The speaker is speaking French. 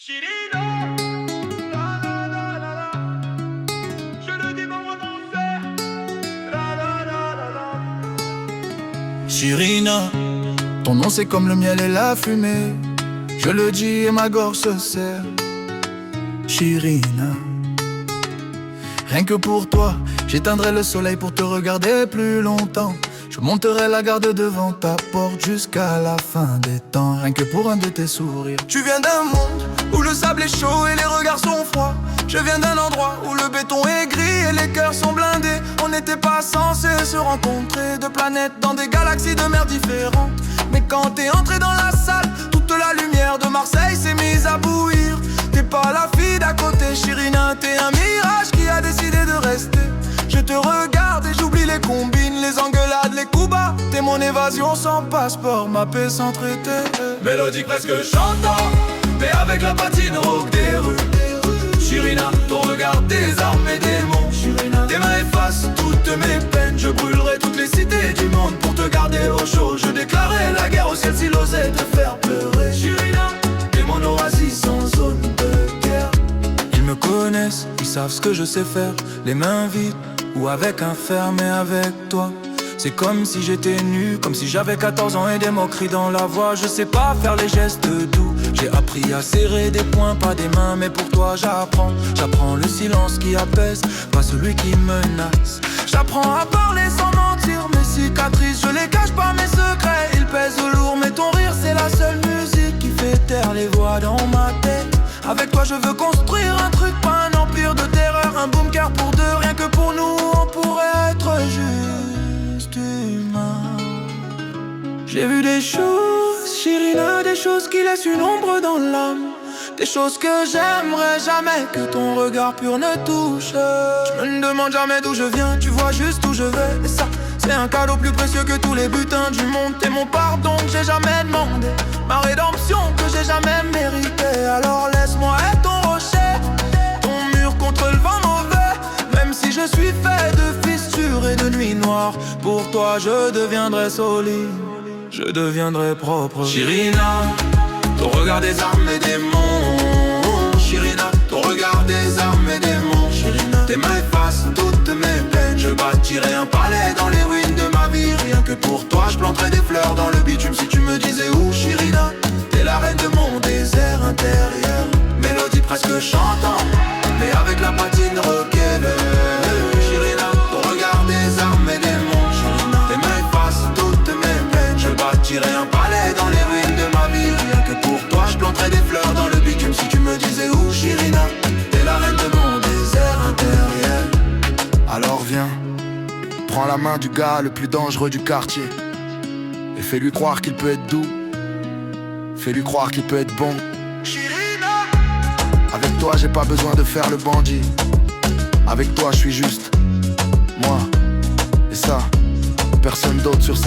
Chirina, la la la la la, je le dis dans mon enfer, la la la la la. Chirina, ton nom c'est comme le miel et la fumée. Je le dis et ma gorge se serre. Chirina, rien que pour toi, j'éteindrai le soleil pour te regarder plus longtemps. Je monterai la garde devant ta porte jusqu'à la fin des temps. Rien que pour un de tes sourires. Tu viens d'un monde où le sable est chaud et les regards sont froids. Je viens d'un endroit où le béton est gris et les cœurs sont blindés. On n'était pas censés se rencontrer, deux planètes dans des galaxies de mer différentes. Mais quand t'es entré dans la salle, toute la lumière de Marseille s'est mise à bouillir. T'es pas la fille d'à côté, Chirina, t'es un mirage qui a décidé de rester. Je te regarde et j'oublie les combines, les engueulades, les coups bas. T'es mon évasion sans passeport, ma paix sans traité. Mélodie presque chantant, mais avec la patine rauque des rues. Chirina, ton regard désarme mes démons. Chirina, tes mains effacent toutes mes peines. Je brûlerai toutes les cités du monde pour te garder au chaud. Je déclarerai la guerre au ciel s'il osait te faire pleurer. Chirina, t'es mon oasis sans zone de guerre. Ils me connaissent, ils savent ce que je sais faire. Les mains vides ou avec un fer, mais avec toi c'est comme si j'étais nu, comme si j'avais 14 ans et des moqueries dans la voix. Je sais pas faire les gestes doux, j'ai appris à serrer des poings, pas des mains. Mais pour toi j'apprends le silence qui apaise, pas celui qui menace. J'apprends à parler sans mentir, mes cicatrices, je les cache pas, mes secrets ils pèsent lourd, mais ton rire c'est la seule musique qui fait taire les voix dans ma tête. Avec toi je veux construire un truc, pas un empire de terreur, un bunker pour deux, rien que pour nous on pourrait être juste humain. J'ai vu des choses, Chirina, des choses qui laissent une ombre dans l'âme. Des choses que j'aimerais jamais que ton regard pur ne touche. Je me demande jamais d'où je viens, tu vois juste où je vais. Et ça, c'est un cadeau plus précieux que tous les butins du monde. T'es mon pardon que j'ai jamais demandé, ma rédemption que j'ai jamais méritée. Alors laisse-moi être ton rocher, ton mur contre le vent mauvais. Même si je suis fait de fissures et de nuits noires, pour toi je deviendrai solide, je deviendrai propre. Chirina, ton regard désarme mes démons. Chirina, ton regard désarme mes démons. Chirina, tes mains effacent toutes mes peines. Je bâtirai un palais dans les ruines de ma vie. Rien que pour toi, je planterai des fleurs dans le bitume. Si tu me disais où, Chirina, t'es la reine de mon désert intérieur. Mélodie presque chantant, mais avec la patine rock'n'roll. Chirina, ton regard désarme mes démons. Chirina, tes mains effacent toutes mes peines. Je bâtirai un palais dans les ruines de ma vie. Rien que pour toi, je planterai des fleurs dans le bitume. Si tu me disais où, Chirina, t'es la reine de mon désert intérieur. Alors viens, prends la main du gars le plus dangereux du quartier et fais-lui croire qu'il peut être doux, fais-lui croire qu'il peut être bon. Chirina, Avec toi j'ai pas besoin de faire le bandit. Avec toi je suis juste moi. Et ça, personne d'autre sur cette